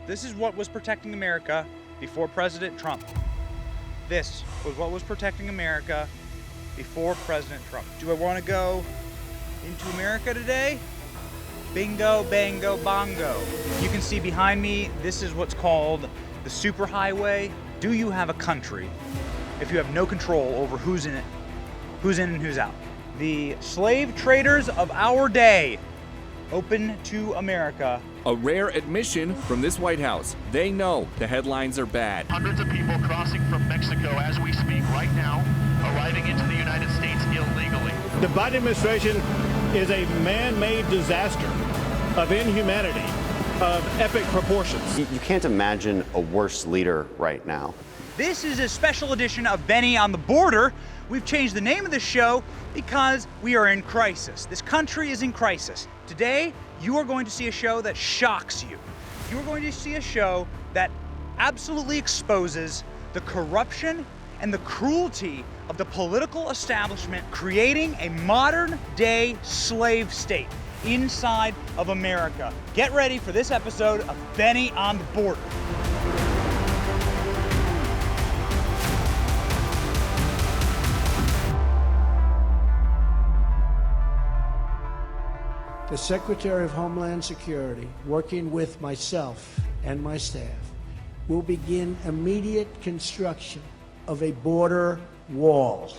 This is what was protecting America before President Trump. This was what was protecting America before President Trump. Do I want to go into America today? Bingo, bango, bongo. You can see behind me, this is what's called the superhighway. Do you have a country if you have no control over who's in it, who's in and who's out? The slave traders of our day open to America. A rare admission from this White House. They know the headlines are bad. Hundreds of people crossing from Mexico as we speak right now, arriving into the United States illegally. The Biden administration is a man-made disaster of inhumanity, of epic proportions. You can't imagine a worse leader right now. This is a special edition of Benny on the Border. We've changed the name of the show because we are in crisis. This country is in crisis. Today, you are going to see a show that shocks you. You are going to see a show that absolutely exposes the corruption and the cruelty of the political establishment creating a modern-day slave state inside of America. Get ready for this episode of Benny on the Border. The Secretary of Homeland Security, working with myself and my staff, will begin immediate construction of a border wall.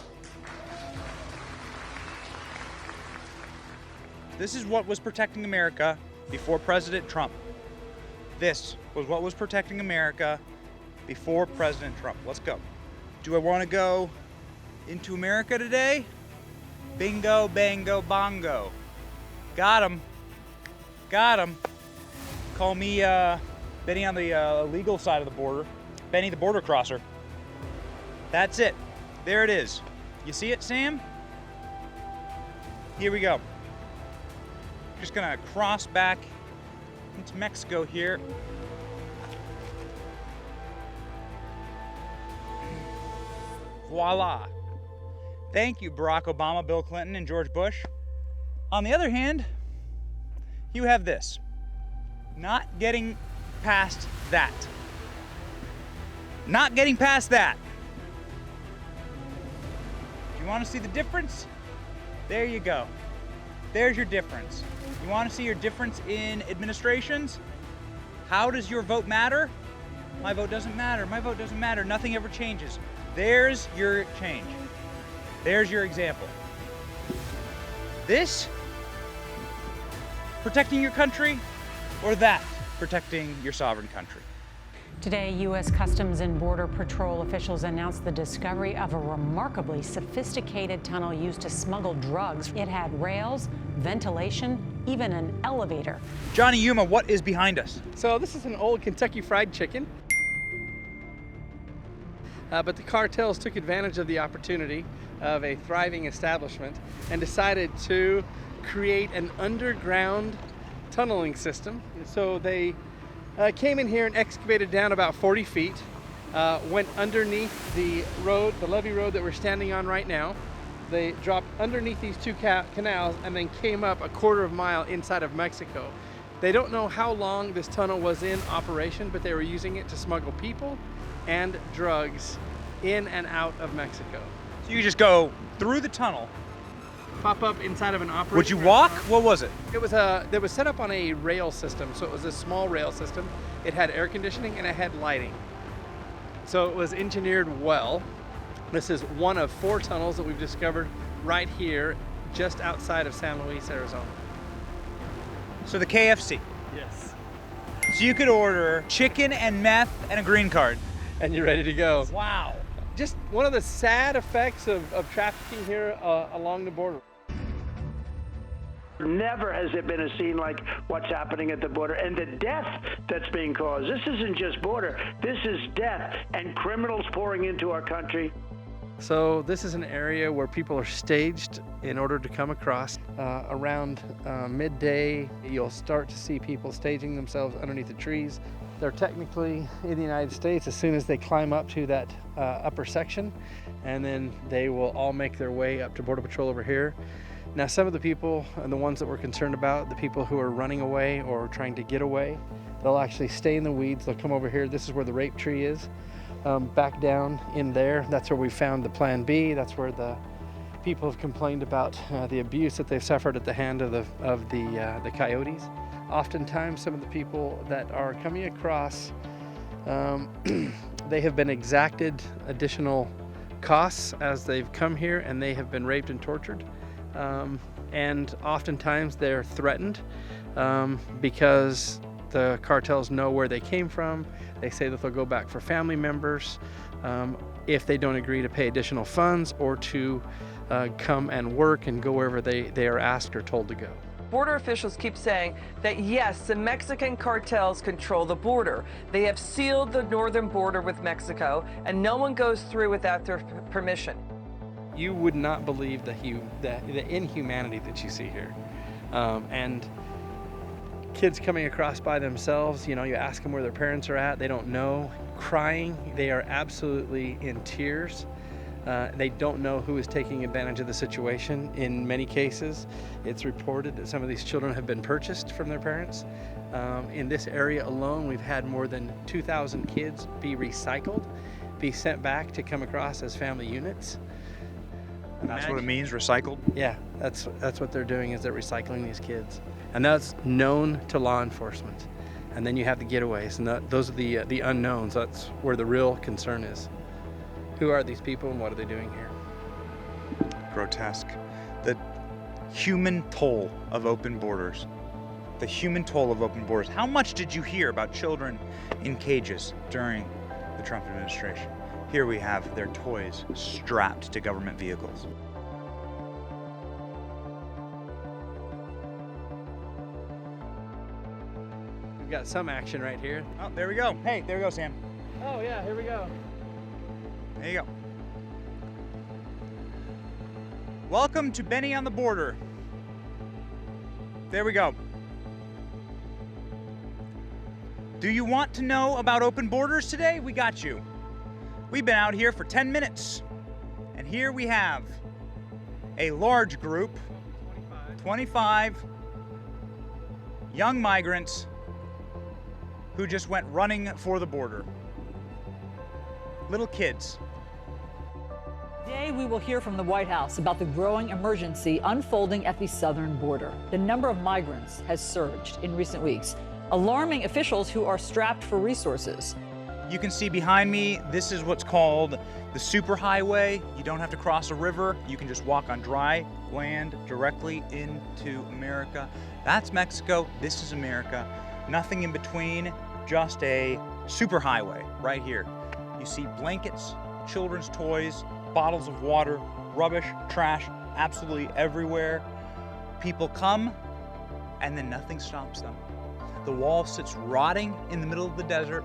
This is what was protecting America before President Trump. This was what was protecting America before President Trump. Let's go. Do I want to go into America today? Bingo, bango, bongo. Got him. Got him. Call me Benny on the legal side of the border. Benny the border crosser. That's it. There it is. You see it, Sam? Here we go. Just gonna cross back into Mexico here. Voila. Thank you, Barack Obama, Bill Clinton, and George Bush. On the other hand, you have this. Not getting past that. Not getting past that. Do you want to see the difference? There you go. There's your difference. You want to see your difference in administrations? How does your vote matter? My vote doesn't matter. My vote doesn't matter. Nothing ever changes. There's your change. There's your example. This protecting your country, or that protecting your sovereign country? Today, U.S. Customs and Border Patrol officials announced the discovery of a remarkably sophisticated tunnel used to smuggle drugs. It had rails, ventilation, even an elevator. Johnny Yuma, what is behind us? So this is an old Kentucky Fried Chicken. But the cartels took advantage of the opportunity of a thriving establishment and decided to create an underground tunneling system. So they came in here and excavated down about 40 feet, went underneath the road, the levee road that we're standing on right now. They dropped underneath these two canals and then came up a quarter of a mile inside of Mexico. They don't know how long this tunnel was in operation, but they were using it to smuggle people and drugs in and out of Mexico. So you just go through the tunnel. Pop up inside of an operating Would you walk? restaurant. What was it? It was set up on a rail system, so it was a small rail system. It had air conditioning and it had lighting. So it was engineered well. This is one of 4 tunnels that we've discovered right here, just outside of San Luis, Arizona. So the KFC. Yes. So you could order chicken and meth and a green card. And you're ready to go. Wow. Just one of the sad effects of trafficking here along the border. Never has there been a scene like what's happening at the border and the death that's being caused. This isn't just border, this is death and criminals pouring into our country. So this is an area where people are staged in order to come across. Around midday, you'll start to see people staging themselves underneath the trees. They're technically in the United States as soon as they climb up to that upper section, and then they will all make their way up to Border Patrol over here. Now, some of the people, and the ones that we're concerned about, the people who are running away or trying to get away, They'll actually stay in the weeds. They'll come over here. This is where the rape tree is. Back down in there, that's where we found the Plan B. That's where the people have complained about the abuse that they've suffered at the hand of the coyotes. Oftentimes, some of the people that are coming across, they have been exacted additional costs as they've come here, and they have been raped and tortured. And oftentimes they're threatened because the cartels know where they came from. They say that they'll go back for family members if they don't agree to pay additional funds or to come and work and go wherever they are asked or told to go. Border officials keep saying that yes, the Mexican cartels control the border. They have sealed the northern border with Mexico, and no one goes through without their permission. You would not believe the inhumanity that you see here. And kids coming across by themselves, you ask them where their parents are at, they don't know, crying, they are absolutely in tears. They don't know who is taking advantage of the situation. In many cases, it's reported that some of these children have been purchased from their parents. In this area alone, we've had more than 2,000 kids be recycled, be sent back to come across as family units. That's what it means, recycled? Yeah, that's what they're doing, is they're recycling these kids. And that's known to law enforcement. And then you have the getaways, and those are the unknowns. That's where the real concern is. Who are these people and what are they doing here? Grotesque. The human toll of open borders. The human toll of open borders. How much did you hear about children in cages during the Trump administration? Here we have their toys strapped to government vehicles. We've got some action right here. Oh, there we go. Hey, there we go, Sam. Oh yeah, here we go. There you go. Welcome to Benny on the Border. There we go. Do you want to know about open borders today? We got you. We've been out here for 10 minutes, and here we have a large group, 25 young migrants who just went running for the border. Little kids. Today, we will hear from the White House about the growing emergency unfolding at the southern border. The number of migrants has surged in recent weeks, alarming officials who are strapped for resources. You can see behind me, this is what's called the superhighway. You don't have to cross a river. You can just walk on dry land directly into America. That's Mexico. This is America. Nothing in between, just a superhighway right here. You see blankets, children's toys, bottles of water, rubbish, trash, absolutely everywhere. People come, and then nothing stops them. The wall sits rotting in the middle of the desert.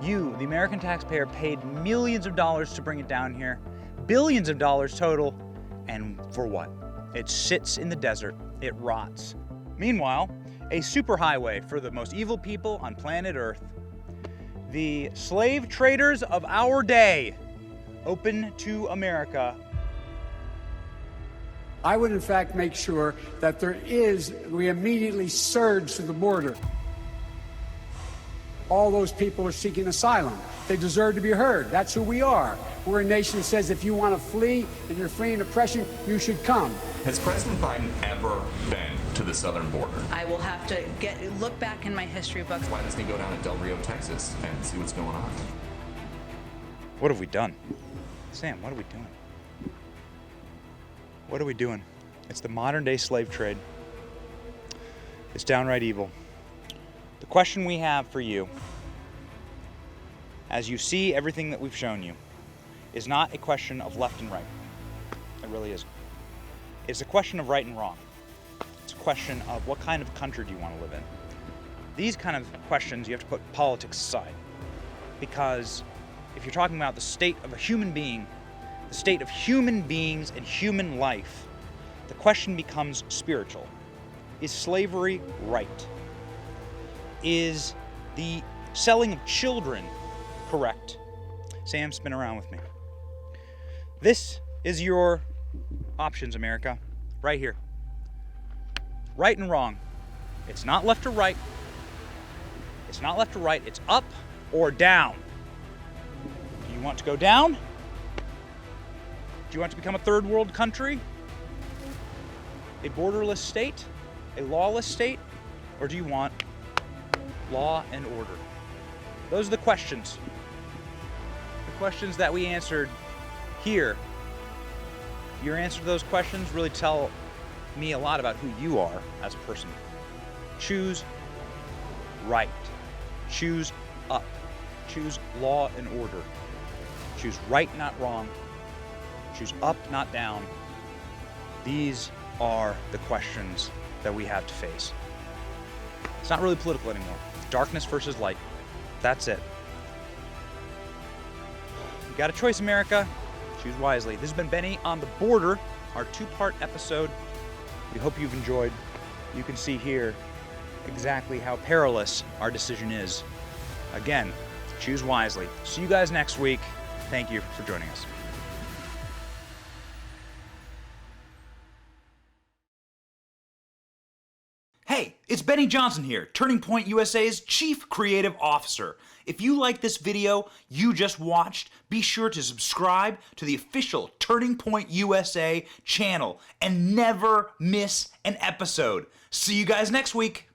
You, the American taxpayer, paid millions of dollars to bring it down here, billions of dollars total, and for what? It sits in the desert. It rots. Meanwhile, a superhighway for the most evil people on planet Earth. The slave traders of our day, open to America. I would in fact make sure that we immediately surge to the border. All those people are seeking asylum. They deserve to be heard. That's who we are. We're a nation that says if you want to flee and you're fleeing oppression, you should come. Has President Biden ever been to the southern border? I will have to look back in my history books. Why doesn't he go down to Del Rio, Texas and see what's going on? What have we done? Sam, what are we doing? What are we doing? It's the modern day slave trade. It's downright evil. The question we have for you, as you see everything that we've shown you, is not a question of left and right. It really isn't. It's a question of right and wrong. It's a question of what kind of country do you want to live in. These kind of questions, you have to put politics aside. Because if you're talking about the state of a human being, the state of human beings and human life, the question becomes spiritual. Is slavery right? Is the selling of children correct? Sam, spin around with me. This is your options, America, right here. Right and wrong. It's not left or right. It's not left or right, it's up or down. Do you want to go down? Do you want to become a third world country? A borderless state? A lawless state? Or do you want law and order? Those are the questions. The questions that we answered here. Your answer to those questions really tell me a lot about who you are as a person. Choose right. Choose up. Choose law and order. Choose right, not wrong. Choose up, not down. These are the questions that we have to face. It's not really political anymore. It's darkness versus light. That's it. You got a choice, America. Choose wisely. This has been Benny on the Border, our two-part episode. We hope you've enjoyed. You can see here exactly how perilous our decision is. Again, choose wisely. See you guys next week. Thank you for joining us. Hey, it's Benny Johnson here, Turning Point USA's Chief Creative Officer. If you like this video you just watched, be sure to subscribe to the official Turning Point USA channel and never miss an episode. See you guys next week.